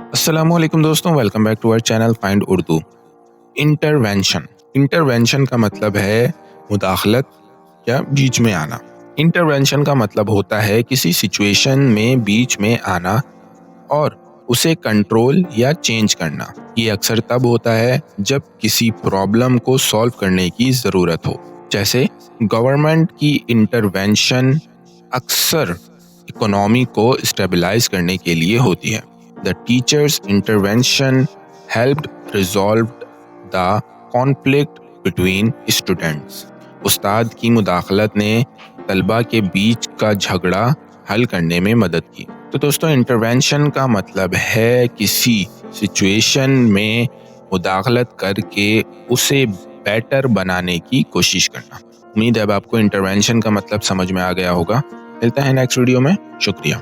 السلام علیکم دوستوں، welcome back to our channel find Urdu. Intervention کا مطلب ہے مداخلت یا بیچ میں آنا۔ انٹرونشن کا مطلب ہوتا ہے کسی سچویشن میں بیچ میں آنا اور اسے کنٹرول یا چینج کرنا۔ یہ اکثر تب ہوتا ہے جب کسی پرابلم کو سالو کرنے کی ضرورت ہو، جیسے گورنمنٹ کی انٹرونشن اکثر اکنامی کو اسٹیبلائز کرنے کے لیے ہوتی ہے۔ The teacher's intervention helped resolve the conflict between students۔ استاد کی مداخلت نے طلبہ کے بیچ کا جھگڑا حل کرنے میں مدد کی۔ تو دوستوں، انٹرونشن کا مطلب ہے کسی سچویشن میں مداخلت کر کے اسے بیٹر بنانے کی کوشش کرنا۔ امید ہے اب آپ کو انٹرونشن کا مطلب سمجھ میں آ گیا ہوگا۔ ملتے ہیں نیکسٹ ویڈیو میں، شکریہ۔